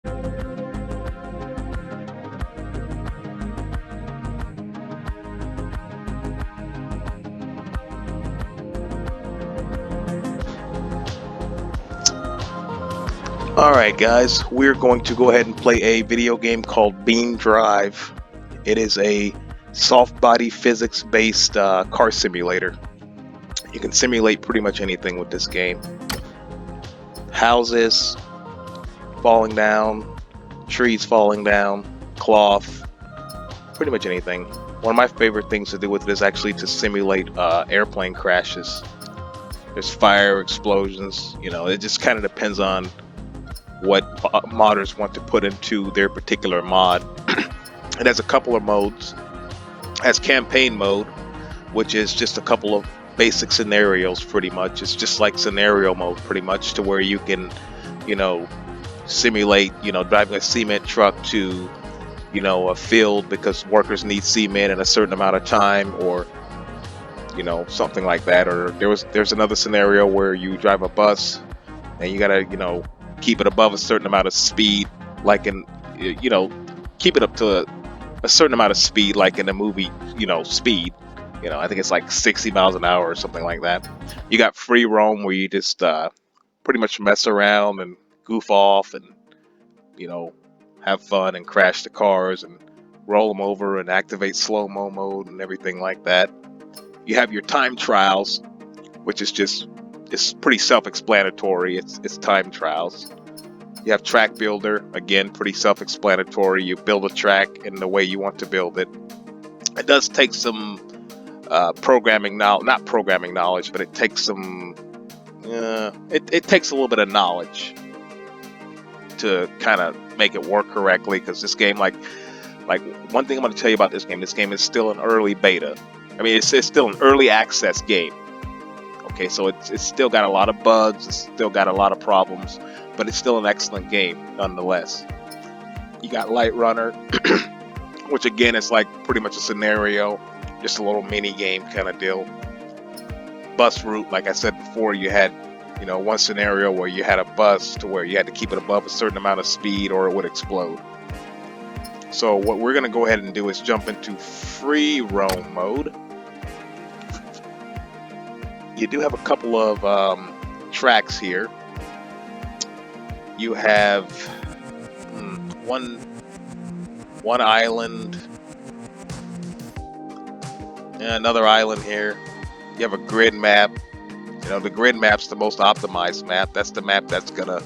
Alright guys, we're going to go ahead and play a video game called BeamNG.drive. It is a soft body physics based car simulator. You can simulate pretty much anything with this game. Houses falling down, trees falling down, cloth, pretty much anything. One of my favorite things to do with it is actually to simulate airplane crashes. There's fire, explosions, you know, it just kind of depends on what modders want to put into their particular mod. It has a couple of modes. It has campaign mode, which is just a couple of basic scenarios pretty much. It's just like scenario mode pretty much, to where you can, you know, simulate, you know, driving a cement truck to, you know, a field because workers need cement in a certain amount of time, or, you know, something like that. Or there's another scenario where you drive a bus and you gotta, you know, keep it above a certain amount of speed, like in, you know, keep it up to a certain amount of speed, like in the movie, you know, Speed. You know, I think it's like 60 miles an hour or something like that. You got free roam, where you just pretty much mess around and goof off and, you know, have fun and crash the cars and roll them over and activate slow-mo mode and everything like that. You have your time trials, which is just, it's pretty self-explanatory. It's time trials. You have track builder, again, pretty self-explanatory. You build a track in the way you want to build it. It does take some programming knowledge, not programming knowledge, but it takes some, it takes a little bit of knowledge to kind of make it work correctly, because this game, like one thing I'm going to tell you about this game is still an early beta. I mean, it's still an early access game. Okay, so it's still got a lot of bugs, it's still got a lot of problems, but it's still an excellent game nonetheless. You got Light Runner, which again is like pretty much a scenario, just a little mini game kind of deal. Bus route, like I said before, you had, you know, one scenario where you had a bus to where you had to keep it above a certain amount of speed or it would explode. So what we're going to go ahead and do is jump into free roam mode. You do have a couple of tracks here. You have one island, and another island here. You have a grid map. You know, the grid map's the most optimized map. That's the map that's gonna,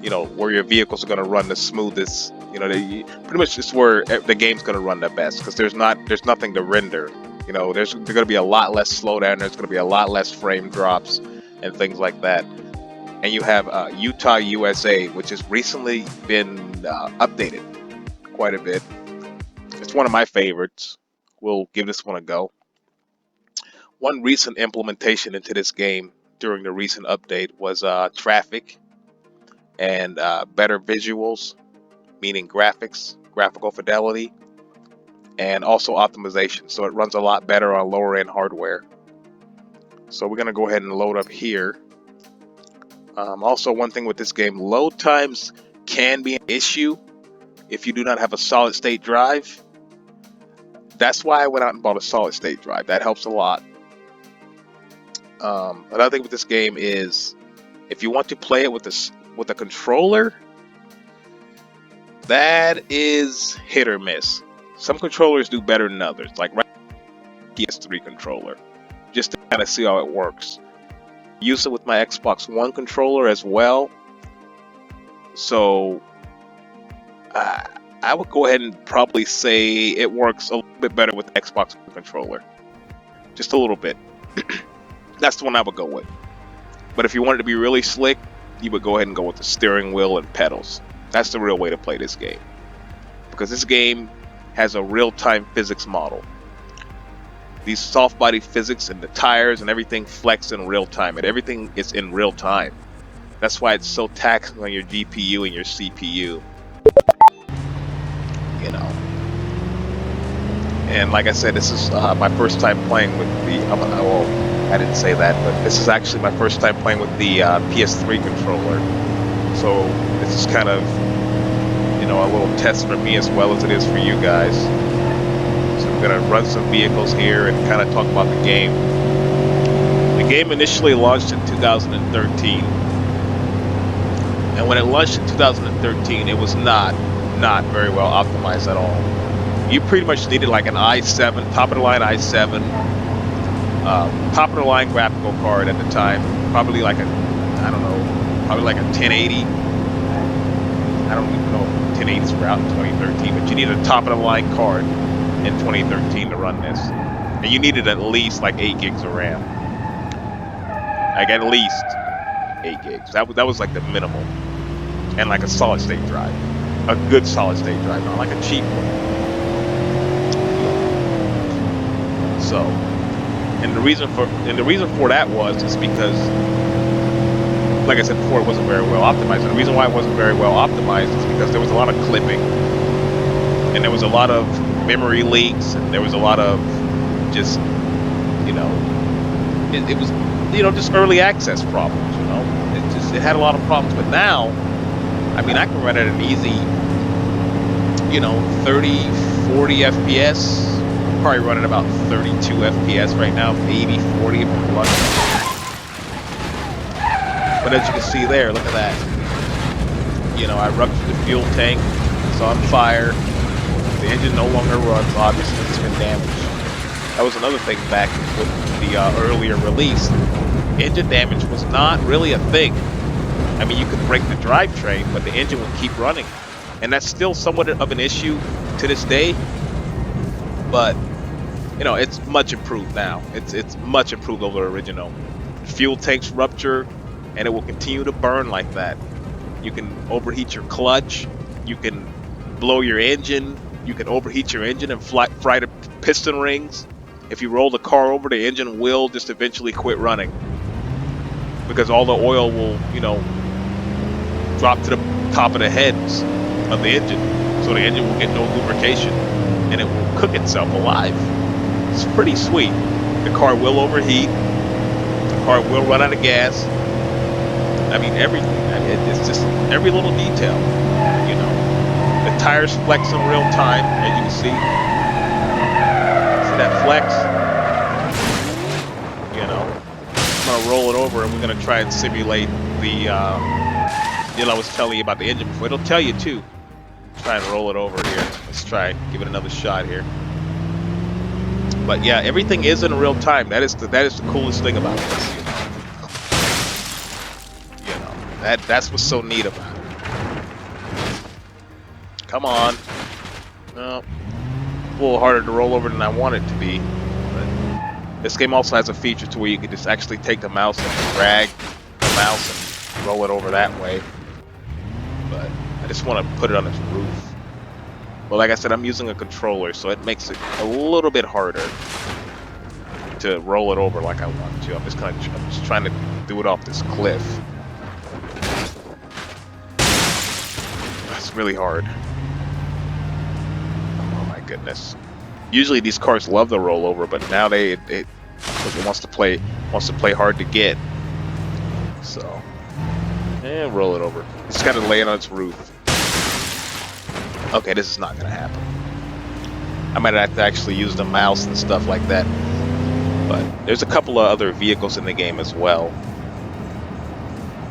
you know, where your vehicles are gonna run the smoothest. You know, pretty much just where the game's gonna run the best, because there's nothing to render. You know, there's going to be a lot less slowdown. There's going to be a lot less frame drops and things like that. And you have Utah, USA, which has recently been updated quite a bit. It's one of my favorites. We'll give this one a go. One recent implementation into this game during the recent update was traffic and better visuals, meaning graphical fidelity, and also optimization, so it runs a lot better on lower end hardware. So we're going to go ahead and load up here. Also, one thing with this game, load times can be an issue if you do not have a solid state drive. That's why I went out and bought a solid state drive. That helps a lot. Another thing with this game is, if you want to play it with a controller, that is hit or miss. Some controllers do better than others, like right PS3 controller, just to kind of see how it works. Use it with my Xbox One controller as well, so I would go ahead and probably say it works a little bit better with the Xbox One controller, just a little bit. That's the one I would go with. But if you wanted to be really slick, you would go ahead and go with the steering wheel and pedals. That's the real way to play this game, because this game has a real-time physics model. These soft body physics and the tires and everything flex in real time, and everything is in real time. That's why it's so taxing on your GPU and your CPU. You know. And like I said, this is my first time playing with the. Well, I didn't say that, but this is actually my first time playing with the PS3 controller. So this is kind of you know, a little test for me as well as it is for you guys. So I'm gonna run some vehicles here and kind of talk about the game. The game initially launched in 2013, and when it launched in 2013, it was not very well optimized at all. You pretty much needed like an i7, top of the line i7, top of the line graphical card at the time, probably like a, I don't know, probably like a 1080. I don't even know if 1080s were out in 2013, but you needed a top of the line card in 2013 to run this, and you needed at least like 8 gigs of RAM, like at least 8 gigs. That was like the minimum, and like a solid state drive, a good solid state drive, not like a cheap one. So, and the reason for that is because, like I said before, it wasn't very well optimized. And the reason why it wasn't very well optimized is because there was a lot of clipping, and there was a lot of memory leaks, and there was a lot of just, you know, it was, you know, just early access problems. You know, it had a lot of problems. But now, I mean, I can run at an easy, you know, 30, 40 FPS. Probably running about 32 FPS right now, maybe 40 if I'm lucky. But as you can see there, look at that. You know, I ruptured the fuel tank, it's on fire. The engine no longer runs, obviously it's been damaged. That was another thing back with the earlier release. Engine damage was not really a thing. I mean, you could break the drivetrain, but the engine would keep running. And that's still somewhat of an issue to this day. But you know, it's much improved now. It's much improved over the original. Fuel tanks rupture, and it will continue to burn like that. You can overheat your clutch. You can blow your engine. You can overheat your engine and fry the piston rings. If you roll the car over, the engine will just eventually quit running because all the oil will, you know, drop to the top of the heads of the engine, so the engine will get no lubrication, and it will cook itself alive. It's pretty sweet. The car will overheat. The car will run out of gas. I mean, everything. I mean, it's just every little detail. You know, the tires flex in real time, as you can see. See that flex? You know, I'm gonna roll it over, and we're gonna try and simulate the deal I was telling you about the engine before. It'll tell you too. Try and roll it over here. Let's try. Give it another shot here. But yeah, everything is in real time. That is the coolest thing about this. You know, that's what's so neat about it. Come on. No, a little harder to roll over than I want it to be. But this game also has a feature to where you can just actually take the mouse and drag the mouse and roll it over that way. But I just want to put it on its roof. Well, like I said, I'm using a controller, so it makes it a little bit harder to roll it over like I want to. I'm just trying to do it off this cliff. It's really hard. Oh my goodness. Usually these cars love the rollover, but now it wants to play hard to get. So, and roll it over. It's got to lay it on its roof. Okay, this is not gonna happen. I might have to actually use the mouse and stuff like that. But there's a couple of other vehicles in the game as well.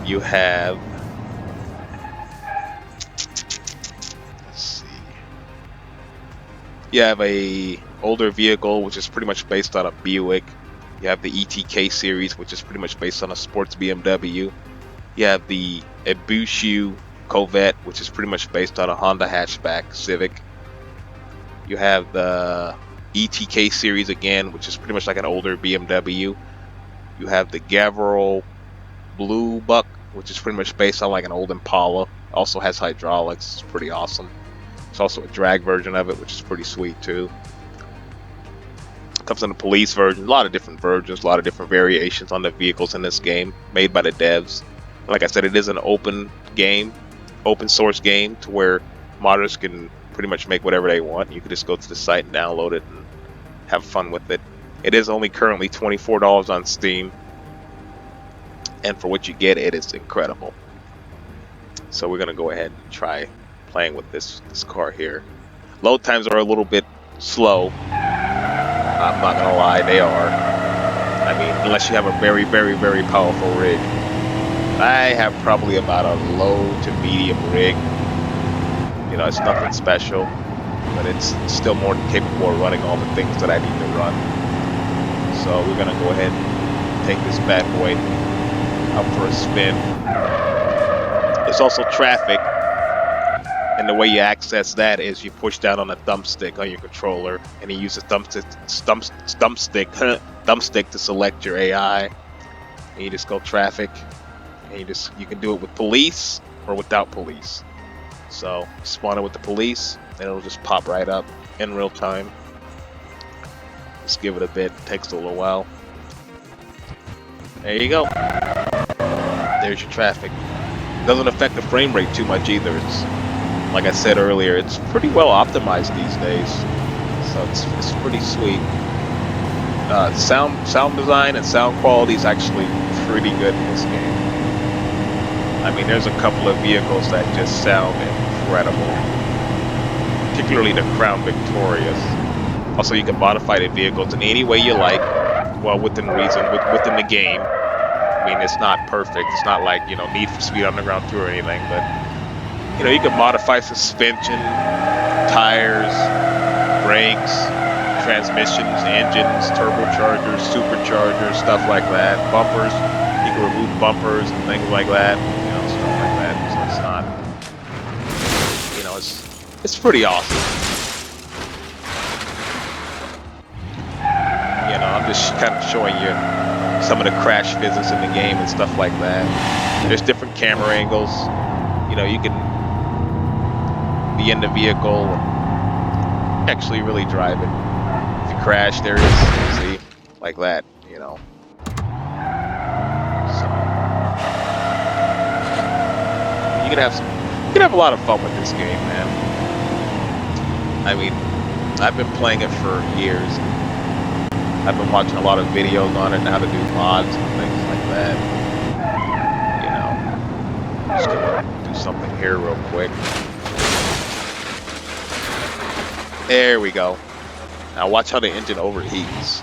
You have, let's see. You have a older vehicle which is pretty much based on a Buick. You have the ETK series, which is pretty much based on a sports BMW. You have the Ebushu Corvette, which is pretty much based on a Honda hatchback Civic. You have the ETK series again, which is pretty much like an older BMW. You have the Gavril Blue Buck, which is pretty much based on like an old Impala. Also has hydraulics. It's pretty awesome. It's also a drag version of it, which is pretty sweet too. Comes in a police version, a lot of different versions, a lot of different variations on the vehicles in this game, made by the devs. Like I said, it is an open game, open source game, to where modders can pretty much make whatever they want. You can just go to the site and download it and have fun with it. It is only currently $24 on Steam, and for what you get, it is incredible. So we're gonna go ahead and try playing with this car here. Load times are a little bit slow. I'm not gonna lie, they are. I mean, unless you have a very, very, very powerful rig. I have probably about a low to medium rig. You know, it's nothing special, but it's still more than capable of running all the things that I need to run. So we're gonna go ahead and take this bad boy up for a spin. There's also traffic, and the way you access that is you push down on the thumbstick on your controller, and you use the thumbstick to select your AI. And you just go traffic, and you can do it with police or without police. So spawn it with the police, and it'll just pop right up in real time. Just give it a bit. Takes a little while. There you go. There's your traffic. Doesn't affect the frame rate too much either. It's, like I said earlier, it's pretty well optimized these days, so it's pretty sweet. Sound design and sound quality is actually pretty good in this game. I mean, there's a couple of vehicles that just sound incredible, particularly the Crown Victorias. Also, you can modify the vehicles in any way you like, well, within reason, within the game. I mean, it's not perfect. It's not like, you know, Need for Speed Underground 2 or anything, but, you know, you can modify suspension, tires, brakes, transmissions, engines, turbochargers, superchargers, stuff like that. Bumpers, you can remove bumpers and things like that, you know, stuff like that. So it's not, you know, it's pretty awesome. You know, I'm just kind of showing you some of the crash physics in the game and stuff like that. There's different camera angles. You know, you can be in the vehicle and actually really drive it. If you crash, there it is. See, like that. You know. So you can have a lot of fun with this game, man. I mean, I've been playing it for years. I've been watching a lot of videos on it and how to do mods and things like that. You know, just gonna do something here real quick. There we go. Now watch how the engine overheats.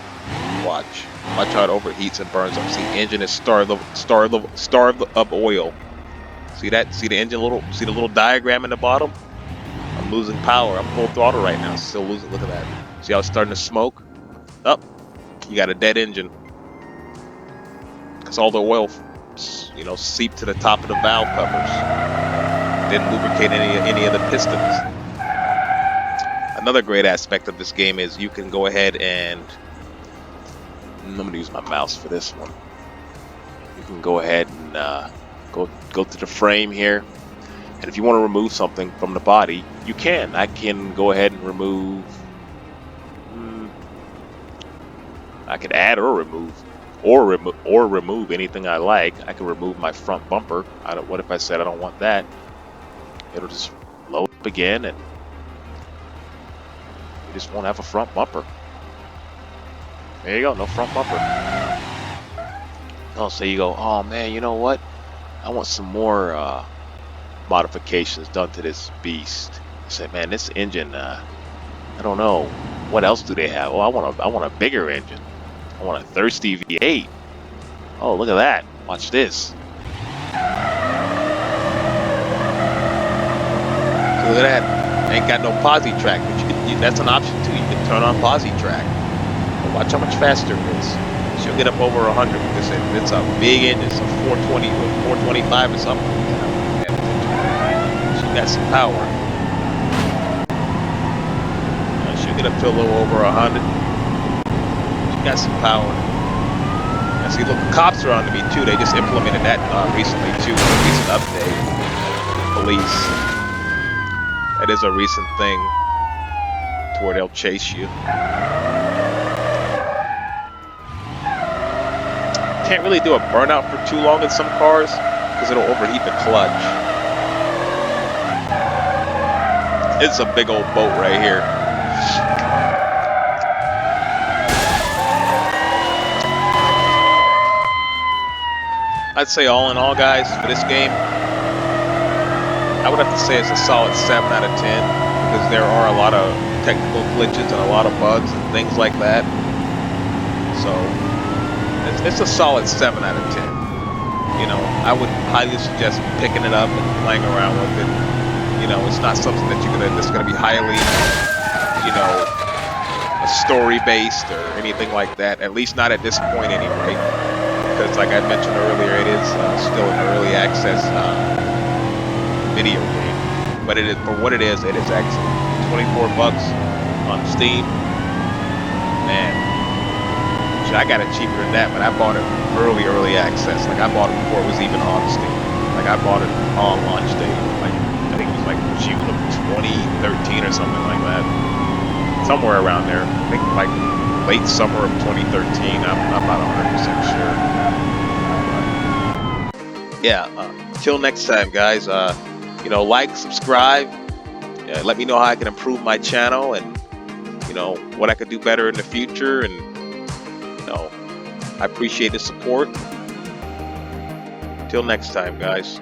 Watch how it overheats and burns up. See, engine is starved of oil. See that? See the engine see the little diagram in the bottom? I'm losing power. I'm full throttle right now. Still losing. Look at that. See how it's starting to smoke? Up. You got a dead engine. Because all the oil, you know, seeped to the top of the valve covers. Didn't lubricate any of the pistons. Another great aspect of this game is you can go ahead and I'm gonna use my mouse for this one. You can go ahead and go to the frame here, and if you want to remove something from the body, you can. I can go ahead and remove. I could add or remove, or remove anything I like. I can remove my front bumper. What if I said I don't want that? It'll just load up again, and you just won't have a front bumper. There you go, no front bumper. Oh, so you go, oh man, you know what? I want some more modifications done to this beast. I say, man, this engine, I don't know. What else do they have? Oh, I want a bigger engine. I want a thirsty V8. Oh, look at that. Watch this. So look at that. Ain't got no posi track, but that's an option too. You can turn on posi track. But watch how much faster it is. She'll get up over 100 with this engine. It's a big engine. It's a 420 or 425 or something. She got some power. She'll get up to a little over 100. Got some power. I see, look, the cops are on to me too. They just implemented that recently too. A recent update. Police. That is a recent thing to where they'll chase you. Can't really do a burnout for too long in some cars because it'll overheat the clutch. It's a big old boat right here. I'd say all in all, guys, for this game, I I would have to say it's a solid 7 out of 10 because there are a lot of technical glitches and a lot of bugs and things like that. So it's a solid 7 out of 10. You know, I would highly suggest picking it up and playing around with it. You know, it's not something that that's gonna be highly, you know, story based or anything like that. At least not at this point, anyway. Because, like I mentioned earlier, it is still an early access video game. But it is, for what it is excellent. 24 bucks on Steam. Man, I got it cheaper than that, but I bought it early access. Like, I bought it before it was even on Steam. Like, I bought it on launch day. Like, I think it was like June of 2013 or something like that. Somewhere around there. I think like late summer of 2013. I'm not 100% sure. Yeah. Until next time, guys. You know, like, subscribe. Let me know how I can improve my channel and, you know, what I could do better in the future. And, you know, I appreciate the support. Till next time, guys.